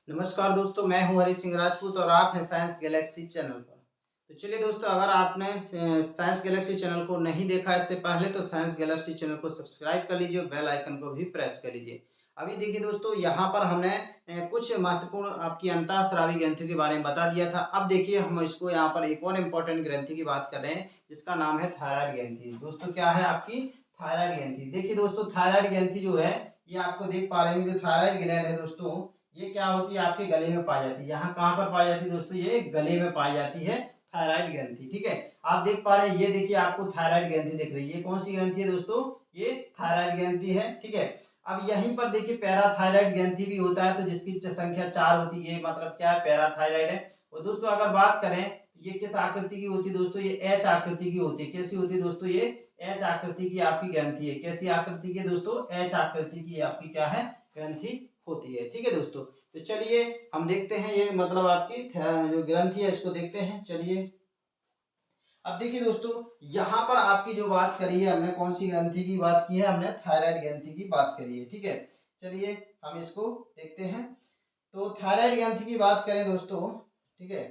नमस्कार दोस्तों, मैं हूं हरी सिंह राजपूत और आप हैं साइंस गैलेक्सी चैनल पर। तो चलिए दोस्तों, अगर आपने साइंस गैलेक्सी चैनल को नहीं देखा इससे पहले तो साइंस गैलेक्सी चैनल को सब्सक्राइब कर लीजिए और बेल आइकन को भी प्रेस कर लीजिए। अभी देखिए दोस्तों, यहाँ पर हमने कुछ महत्वपूर्ण आपकी अंतःस्रावी ग्रंथियों के बारे में बता दिया था। अब देखिए हम इसको यहाँ पर एक और इम्पोर्टेंट ग्रंथि की बात कर रहे हैं जिसका नाम है थायराइड ग्रंथि। दोस्तों क्या है आपकी थायराइड ग्रंथि। देखिए दोस्तों, थायराइड ग्रंथि जो है ये आपको देख पा रहे हैं, जो थायराइड ग्लैंड है दोस्तों, ये क्या होती है आपके गले में पाई जाती है। यहाँ कहाँ पर पाई जाती है दोस्तों, ये गले में पाई जाती है थायराइड ग्रंथि। ठीक है, आप देख पा रहे हैं, ये देखिए आपको थायराइड ग्रंथि दिख रही है। कौन सी ग्रंथि है दोस्तों, ये थायराइड ग्रंथि है। ठीक है, अब यहीं पर देखिए पैराथायराइड ग्रंथि भी होता है, तो जिसकी संख्या 4 होती है, मतलब क्या है, पैराथायराइड है। और दोस्तों अगर बात करें ये किस आकृति की होती है दोस्तों, ये एच आकृति की होती है। कैसी होती है दोस्तों, ये एच आकृति की आपकी ग्रंथि है। कैसी आकृति की दोस्तों, एच आकृति की आपकी क्या है, ग्रंथि होती है। ठीक है दोस्तों, तो चलिए हम देखते हैं ये मतलब आपकी जो ग्रंथि है इसको देखते हैं। चलिए अब देखिए दोस्तों, यहाँ पर आपकी जो बात करी है हमने, कौन सी ग्रंथि की बात की है, हमने थायराइड ग्रंथि की बात करी है। ठीक है, चलिए हम इसको देखते हैं। तो थायराइड ग्रंथि की बात करें दोस्तों, ठीक है,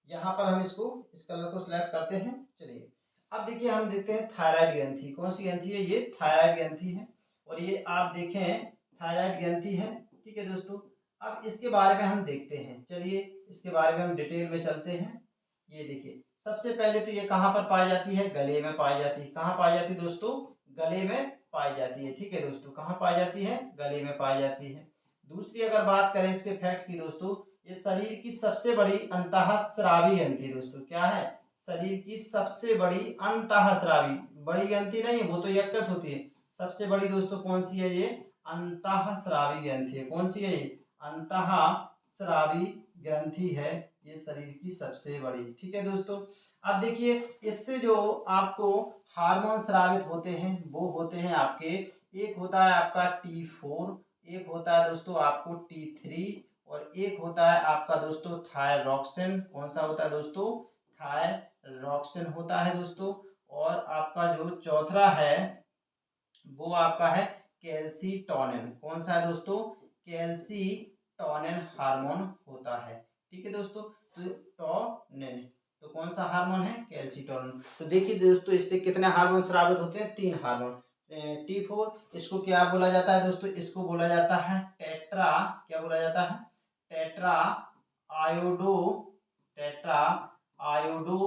यहाँ पर हम इसको इस कलर को सिलेक्ट करते हैं। चलिए अब देखिए हम देखते हैं थायराइड ग्रंथि। कौन सी ग्रंथि है, ये थायराइड ग्रंथि है। और ये आप देखें थायराइड ग्रंथि है। ठीक है दोस्तों, अब इसके बारे में हम देखते हैं। चलिए इसके बारे में हम डिटेल में चलते हैं। ये देखिए सबसे पहले तो ये कहाँ पर पाई जाती है, गले में पाई जाती है। कहाँ पाई जाती है दोस्तों, गले में पाई जाती है। ठीक है दोस्तों, कहाँ पाई जाती है, गले में पाई जाती है। दूसरी अगर बात करें इसके फैक्ट की दोस्तों, ये शरीर की सबसे बड़ी अंतःस्रावी ग्रंथि है दोस्तों। क्या है, शरीर की सबसे बड़ी अंतःस्रावी, बड़ी ग्रंथि नहीं है, वो तो यकृत होती है। सबसे बड़ी दोस्तों कौन सी है, ये अंतःस्रावी ग्रंथि है। कौन सी है ये, अंतःस्रावी ग्रंथि है, ये शरीर की सबसे बड़ी। ठीक है दोस्तों, अब देखिए इससे जो आपको हार्मोन स्रावित होते हैं वो होते हैं आपके, एक होता है आपका T4, एक होता है दोस्तों आपको T3, और एक होता है आपका दोस्तों थायरॉक्सिन। कौन सा होता है दोस्तों, थायरॉक्सिन होता है दोस्तों। और आपका जो चौथा है वो आपका है कैल्सीटोनिन। कौन सा है दोस्तों, कैल्सीटोनिन हार्मोन होता है। ठीक है दोस्तों, तो टोनिन, तो कौन सा हार्मोन है, कैल्सीटोनिन। तो देखिए दोस्तों इससे कितने हार्मोन स्रावित होते हैं, 3 हार्मोन। T4, इसको क्या बोला जाता है दोस्तों, इसको बोला जाता है टेट्रा, क्या बोला जाता है, tetra iodo, tetra iodo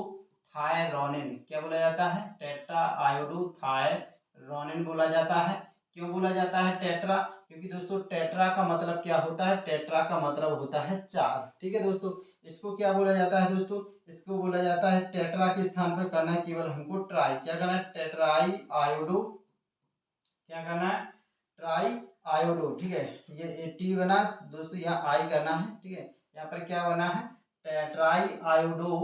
thyronine. क्या बोला जाता है, टेट्रा आयोडो थायरोनिन बोला जाता है। क्यों बोला जाता है टेट्रा, क्योंकि दोस्तों टेट्रा का मतलब क्या होता है, टेट्रा का मतलब होता है 4। ठीक है दोस्तों, इसको क्या बोला जाता है दोस्तों, इसको बोला जाता है टेट्रा के स्थान पर करना है केवल हमको ट्राई, क्या करना है, टेट्राई आयोडो, क्या करना है, ट्राई आयोडो। ठीक है, ये टी बना दोस्तों, यहाँ आई करना है। ठीक है, यहाँ पर क्या बना है, ट्राई आयोडो,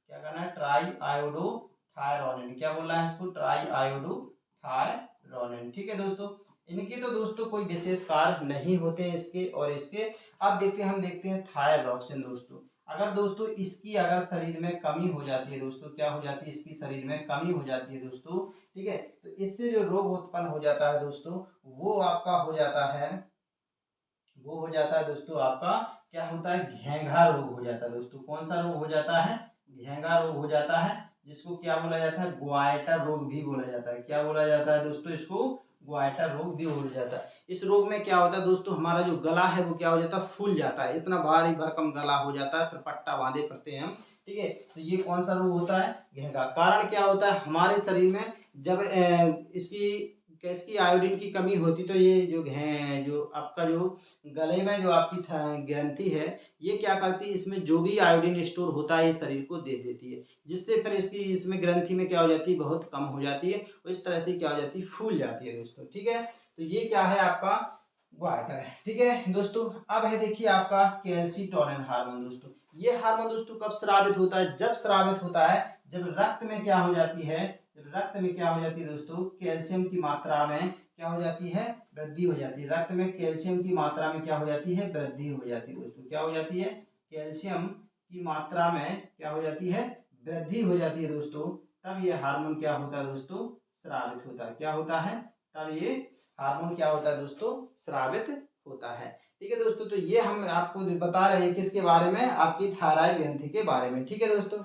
क्या करना है, ट्राई आयोडो थायरोनिन। क्या बोल रहा है इसको, ट्राई आयोडो थायरोनिन। ठीक है दोस्तों, इनके तो दोस्तों कोई विशेष कार्य नहीं होते हैं इसके और इसके। अब देखते हैं, हम देखते हैं थायरॉक्सिन दोस्तों। अगर दोस्तों इसकी अगर शरीर में कमी हो जाती है दोस्तों, क्या हो जाती है, इसकी शरीर में कमी हो जाती है दोस्तों। ठीक है, तो इससे जो रोग उत्पन्न हो जाता है दोस्तों, वो आपका हो जाता है, वो हो जाता है दोस्तों आपका, क्या होता है, घेंघा रोग हो जाता है दोस्तों। कौन सा रोग हो जाता है, घेंघा रोग हो जाता है, जिसको क्या बोला जाता है, ग्वाइटर रोग भी बोला जाता है। क्या बोला जाता है दोस्तों, इसको ग्वाइटर रोग भी बोला जाता है। इस रोग में क्या होता है दोस्तों, हमारा जो गला है वो क्या हो जाता है, फूल जाता है, इतना भारी भरकम गला हो जाता है, फिर पट्टा बांधे पड़ते हैं हम। ठीक है, तो ये कौन सा रोग होता है, घेंघा। कारण क्या होता है, हमारे शरीर में जब इसकी इसकी आयोडीन की कमी होती तो ये जो है, जो आपका जो गले में जो आपकी ग्रंथि है, ये क्या करती है, इसमें जो भी आयोडीन स्टोर होता है ये शरीर को दे देती है, जिससे फिर इसकी इसमें ग्रंथि में क्या हो जाती है, बहुत कम हो जाती है, और इस तरह से क्या हो जाती है, फूल जाती है दोस्तों। ठीक है, तो ये क्या है आपका ग्वाटर है। ठीक है दोस्तों, अब है देखिए आपका कैल्सीटोनिन हार्मोन दोस्तों। ये हार्मोन दोस्तों कब स्रावित होता है, जब स्रावित होता है जब रक्त में क्या हो जाती है, जब रक्त में क्या हो जाती है दोस्तों, कैल्शियम की मात्रा में क्या हो जाती है, वृद्धि हो जाती है। रक्त में कैल्शियम की मात्रा में क्या हो जाती है, वृद्धि हो जाती है दोस्तों। क्या हो जाती है, कैल्शियम की मात्रा में क्या हो जाती है, वृद्धि हो जाती है दोस्तों। तब ये हार्मोन क्या होता है दोस्तों, स्रावित होता है। क्या होता है, तब ये हार्मोन क्या होता है दोस्तों, स्रावित होता है। ठीक है दोस्तों, तो ये हम आपको बता रहे हैं किसके बारे में, आपकी थायराइड ग्रंथि के बारे में। ठीक है दोस्तों,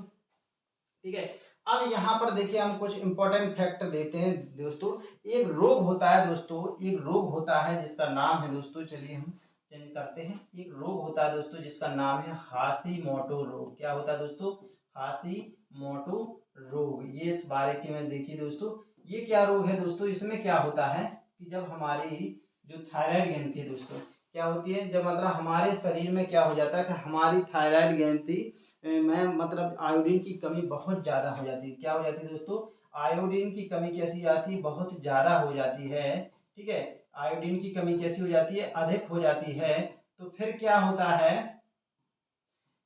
ठीक है। अब यहाँ पर देखिए हम कुछ इंपॉर्टेंट फैक्टर देते हैं दोस्तों। एक रोग होता है दोस्तों, एक रोग होता है जिसका नाम है दोस्तों, चलिए हम चेंज करते हैं। एक रोग होता है दोस्तों जिसका नाम है हाशीमोटो रोग। क्या होता है दोस्तों, हाशीमोटो रोग। ये इस बारे के में देखिए दोस्तों, ये क्या रोग है दोस्तों। इसमें क्या होता है कि जब हमारी जो थायराइड ग्रंथि है दोस्तों क्या होती है, जब मतलब हमारे शरीर में क्या हो जाता है कि हमारी थायराइड ग्रंथि में मतलब आयोडीन की कमी बहुत ज़्यादा हो जाती है। क्या हो जाती है दोस्तों, आयोडीन की कमी कैसी आती है, बहुत ज़्यादा हो जाती है। ठीक है, आयोडीन की कमी कैसी हो जाती है, अधिक हो जाती है। तो फिर क्या होता है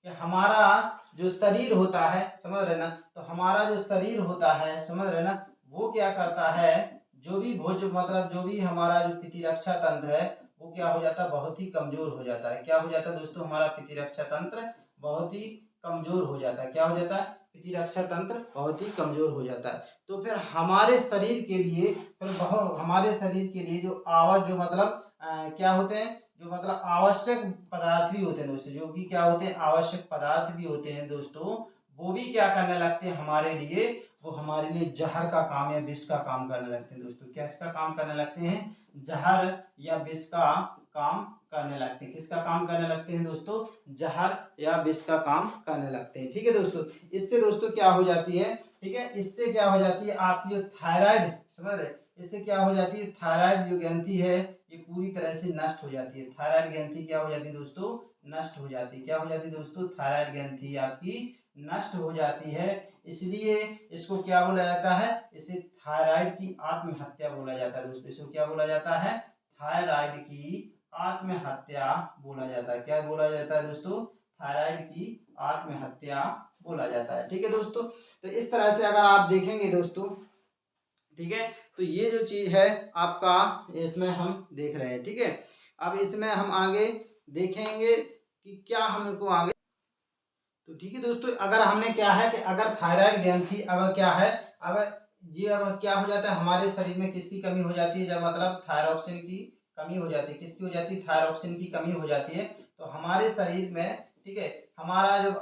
कि हमारा जो शरीर होता है, समझ रहे ना, तो हमारा जो शरीर होता है, समझ रहे ना, वो क्या करता है, जो भी भोज मतलब जो भी हमारा जो प्रतिरक्षा तंत्र है वो क्या हो जाता है, बहुत ही कमजोर हो जाता है। क्या हो जाता है दोस्तों, हमारा प्रतिरक्षा तंत्र बहुत ही कमजोर हो जाता है। क्या हो जाता है, प्रतिरक्षा तंत्र बहुत ही कमजोर हो जाता है। तो फिर हमारे शरीर के लिए, फिर बहुत हमारे शरीर के लिए जो आवाज जो मतलब क्या होते हैं, जो मतलब आवश्यक पदार्थ भी होते हैं दोस्तों, जो कि क्या होते हैं, आवश्यक पदार्थ भी होते हैं दोस्तों, वो भी क्या करने लगते हैं हमारे लिए, वो हमारे लिए जहर का काम या विष का काम करने लगते हैं दोस्तों। क्या इसका काम करने लगते हैं, जहर या विष का काम करने लगते हैं। किसका काम करने लगते हैं दोस्तों, जहर या विष का काम करने लगते हैं। ठीक है दोस्तों, इससे दोस्तों क्या हो जाती है, ठीक है, इससे क्या हो जाती है आपकी जो थायराइड, समझ रहे, इससे क्या हो जाती है, थायराइड जो ग्रंथि है ये पूरी तरह से नष्ट हो जाती है। थायराइड ग्रंथि क्या हो जाती है दोस्तों, नष्ट हो जाती है। क्या हो जाती है दोस्तों, थायराइड ग्रंथि आपकी नष्ट हो जाती है। इसलिए इसको क्या बोला जाता है, इसे थायराइड की आत्महत्या बोला जाता है दोस्तों। इसको क्या बोला जाता है, थायराइड की आत्महत्या बोला जाता है। क्या बोला जाता है दोस्तों, थायराइड की आत्महत्या बोला जाता है। ठीक है दोस्तों, तो इस तरह से अगर आप देखेंगे दोस्तों, ठीक है, तो ये जो चीज है आपका इसमें हम देख रहे हैं। ठीक है, अब इसमें हम आगे देखेंगे कि क्या हमको आगे, तो ठीक है दोस्तों, अगर हमने क्या है कि अगर थायराइड ग्रंथि अब क्या है, अब ये अब क्या हो जाता है हमारे शरीर में, किसकी कमी हो जाती है, जब मतलब थायरॉक्सिन की कमी हो जाती है। किसकी हो जाती है, थायरॉक्सिन की कमी हो जाती है। तो हमारे शरीर में, ठीक है, हमारा जो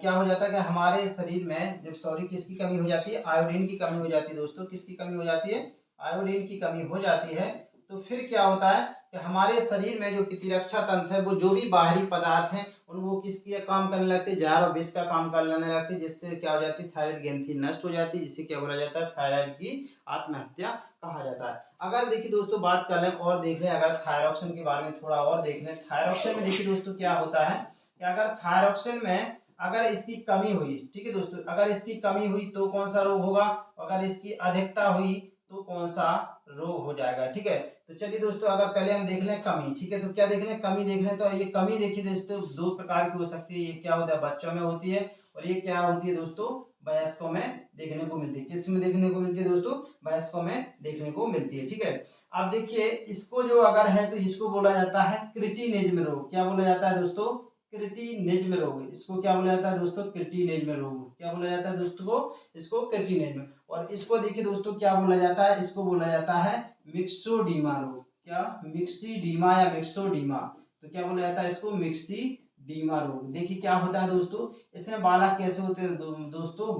क्या हो जाता है कि हमारे शरीर में जब सॉरी किसकी कमी हो जाती है, आयोडीन की कमी हो जाती है दोस्तों। किसकी कमी हो जाती है, आयोडीन की कमी हो जाती है। तो फिर क्या होता है कि हमारे शरीर में जो प्रतिरक्षा तंत्र है, वो जो भी बाहरी पदार्थ हैं वो किसकी काम करने लगते हैं, जहर और विष का काम करने लगते हैं, जिससे क्या हो जाती है, थायराइड ग्रंथि नष्ट हो जाती है, जिसे क्या बोला जाता है, थायराइड की आत्महत्या कहा जाता है। अगर देखिए दोस्तों बात कर लें और देख लें, अगर थायरॉक्सिन के बारे में थोड़ा और देख लें, थायरॉक्सिन में देखिए दोस्तों क्या होता है कि अगर थायरॉक्सिन में अगर इसकी कमी हुई, ठीक है दोस्तों, अगर इसकी कमी हुई तो कौन सा रोग होगा, अगर इसकी अधिकता हुई तो कौन सा रोग हो जाएगा। ठीक है, तो चलिए दोस्तों अगर पहले हम देख लें कमी, ठीक है, तो क्या देख लें, कमी देख लें। तो ये कमी देखिए दोस्तों दो प्रकार की हो सकती है। ये क्या होता है, बच्चों में होती है, और ये क्या होती है दोस्तों, वयस्कों में देखने को मिलती है। किस में देखने को मिलती है दोस्तों, वयस्कों में देखने को मिलती है। ठीक है, अब देखिए इसको जो अगर है तो इसको बोला जाता है क्रिटिनिज्म रोग। क्या बोला जाता है दोस्तों, क्रिटिनिज्म रोग। इसको क्या बोला जाता है दोस्तों, क्रिटिनिज्म रोग। क्या बोला जाता है दोस्तों को, इसको क्रिटिनिज्म। और इसको देखिए दोस्तों क्या बोला जाता है, इसको बोला जाता है मिक्सोडीमा रोग। क्या, मिक्सीडीमा या मिक्सोडीमा, तो क्या बोला जाता है इसको, मिक्सीडीमा रोग। देखिए क्या होता है दोस्तों, इसमें बालक कैसे होते हैं दोस्तों,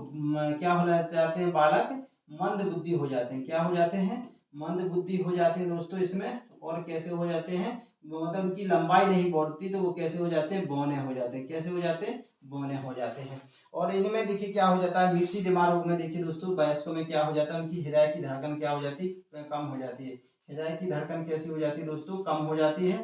क्या हो जाते हैं, बालक मंद बुद्धि हो जाते हैं। क्या हो जाते हैं, मंद बुद्धि हो जाते हैं दोस्तों इसमें। और कैसे हो जाते हैं, मतलब उनकी लंबाई नहीं बढ़ती, तो वो कैसे हो जाते हैं, बौने हो जाते हैं। कैसे हो जाते हैं, बौने हो जाते हैं। और इनमें देखिए क्या हो जाता है, मिक्सीडीमा रोग में देखिए दोस्तों वयस्कों में क्या हो जाता है, उनकी हृदय की धड़कन क्या हो जाती है, कम हो जाती है। हृदय की धड़कन कैसी हो जाती है दोस्तों, कम हो जाती है।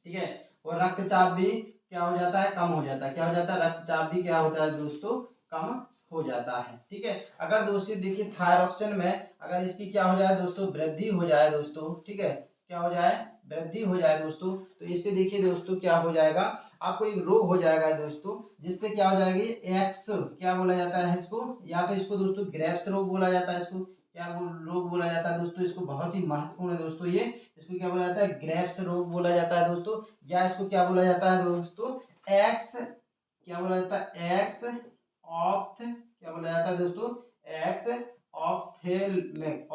ठीक है, और रक्तचाप भी क्या हो जाता है, कम हो जाता है। क्या हो जाता है, रक्तचाप भी क्या होता है दोस्तों, कम हो जाता है। ठीक है, अगर दोस्तों देखिए थायरॉक्सिन में अगर इसकी क्या हो जाए दोस्तों, वृद्धि हो जाए दोस्तों, ठीक है, क्या हो जाए, वृद्धि हो जाए दोस्तों, तो इससे देखिए दोस्तों क्या हो जाएगा, आपको एक रोग हो जाएगा दोस्तों, जिससे क्या हो जाएगी, एक्स क्या बोला जाता है इसको, या तो इसको दोस्तों ग्रेव्स रोग बोला जाता है। इसको क्या रोग बोला जाता है दोस्तों, इसको बहुत ही महत्वपूर्ण है दोस्तों ये, इसको क्या बोला जाता है, ग्रेव्स रोग बोला जाता है दोस्तों। या इसको क्या बोला जाता है दोस्तों, एक्स क्या बोला जाता है, एक्स ऑप्थ क्या बोला जाता है दोस्तों, एक्स ऑप्थेलमिक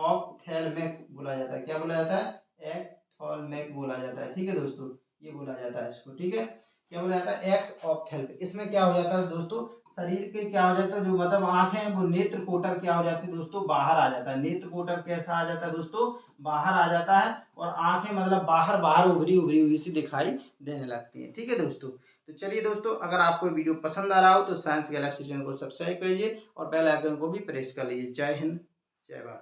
बोला जाता है। क्या बोला जाता है, एक्थॉलमिक बोला जाता है। ठीक है दोस्तों, ये बोला जाता है इसको, ठीक है। क्या बोला जाता है, एक्स ऑप्थेल्म। इसमें क्या हो जाता है दोस्तों, शरीर के क्या हो जाता है, जो मतलब आंखें हैं वो नेत्र कोटर क्या हो जाती है दोस्तों, बाहर आ जाता है। नेत्र कोटर कैसा आ जाता है दोस्तों, बाहर आ जाता है, और आंखें मतलब बाहर बाहर उभरी उभरी हुई सी दिखाई देने लगती है, ठीक है दोस्तों। तो चलिए दोस्तों, अगर आपको वीडियो पसंद आ रहा हो तो साइंस गैलेक्सी चैनल को सब्सक्राइब करिए और बेल आइकन को भी प्रेस कर लीजिए। जय हिंद, जय भारत।